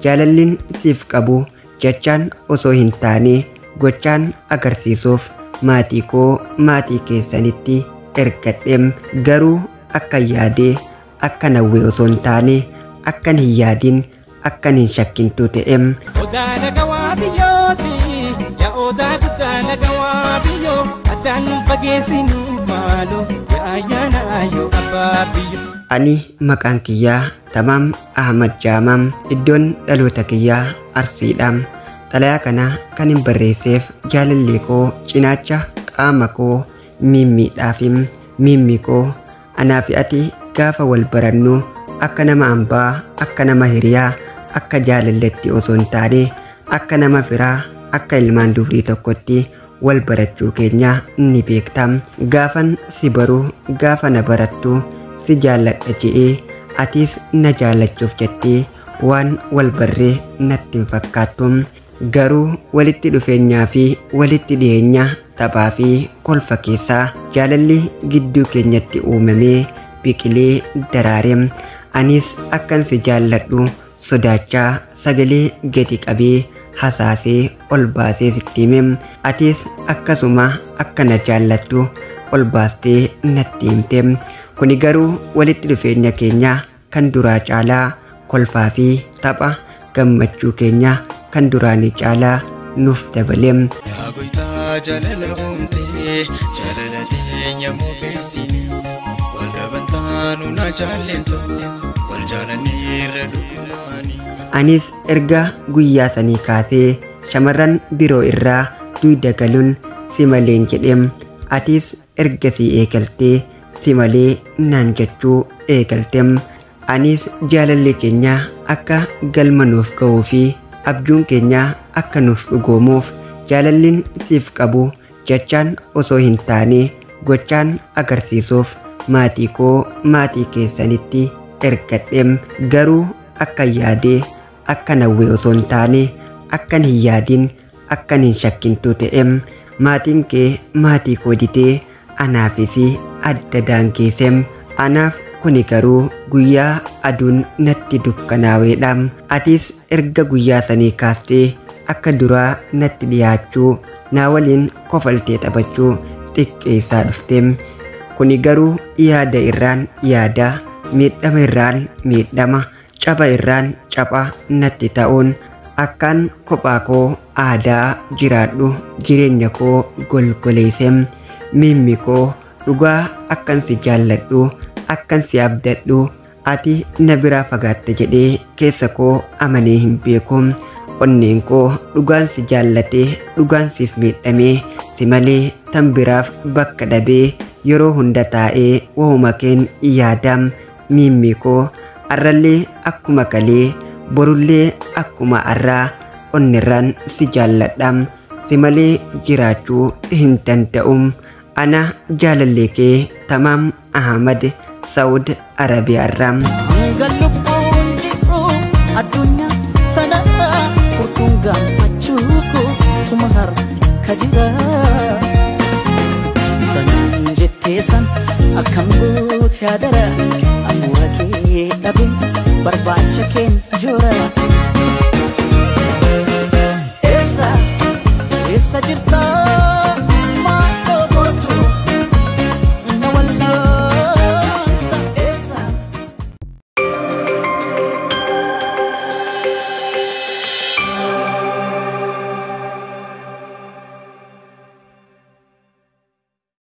jaalallin siif qabu jechaan osoo hin taane gochaan agarsiisuuf maatii koo maatii keessanitti ergadheem. Garuu akka yaadee akka nawwee osoo hin taane akkan hin yaadin akkan hin shakkintu ta'em. Odaana gawaa biyyooti yaa odaa guddaana gawaa biyyoo addaan fageessin maaloo yaa ayyaana yoo abbaa biyyo. Ani maqaan kiyyaa Tamaam Ahmad Jaamaam, iddoon dhaloota kiyyaa Arsiidhaam. Xalayaa kana kan hin barreesseef jaalallee koo cinaacha qaama koo miimmiidhaafim. Miimmi koo anaa fi ati gaafa wal barannu akka nama hambaa, akka nama hiriyaa, akka jaalalletti osoo hin taane akka nama firaa, akka ilmaan dubrii tokkotti wal barachuu keenya ni beektam. Gaafan si baruu, gaafa na barattu si jaalladha je'ee atis na jaallachuuf jettee waan wal barree natti hin fakkaattu. Garuu walitti dhufeenyaa fi walitti dhiyeenya taphaa fi kolfa keessaa jaalalli gidduu keenyatti uumamee biqilee daraareem. Anis akkan si jaalladhu sodaachaa sagalee gadi qabee hasaasee ol baasee sitti himem. Atis akkasuma akka na jaallattu ol baastee natti himteem. Kuni garuu walitti dhufeenya keenya kan duraa caalaa kolfaa fi tapha gammachuu keenya kan duraanii caalaa nuuf dabaleem. Yaa goytaa jaalala uumtee jaalala teenya moofessine wal dhabantaanu na jaallentu wal jaalanneerra dhugumaani. Anis erga guyyaa sanii kaasee shamarran biroo irraa duyda galuun si maleen jedheem. Atis ergasii eegaltee si malee naan jechuu eegalteem. Anis jaalalli keenya akka galma nuuf ga'uu fi abjuun keenya akka nuuf dhugoomuuf jaalallin siif qabu jechaan osoo hin taane gochaan agarsiisuuf maatii koo maatii keessanitti ergadheem. Garuu akka yaadee akka nawwee osoo hin taane akkan hin yaadin akkan hin shakkintu ta'em. Maatiin kee maatii koo didee anaafis adda daangeesseem. Anaaf kuni garuu guyyaa aduun natti dukkanaaweedhaam. Atis erga guyyaa sanii kaastee akka duraa natti dhiyaachuu naa waliin kofaltee taphachuu xiqqeessaa dhufteem. Kuni garuu yaada irraan yaada, miidhama irraan miidhama, caba irraan caba natti ta'uun akkaan kophaa koo aadaa jiraadhu jireenya koo golgoleesseem. Miimmi koo dhugaa akkan si jaalladhu akkan si abdadhu ati na biraa fagaatte jedhee keessa koo amanee hin beeku. Onneen koo dhugaan si jaallatee dhugaan siif miidhamee si malee tan biraaf bakka dhabee yeroo hunda taa'ee waa'uma keen yaadaam. Miimmi koo arrallee akkuma kalee borullee akkuma arraa onnirraan si jaalladhaam. Si malee jiraachuu hin danda'um. Ana jaalallee kee Tamaam Ahmad Saud Arabiyaarraa.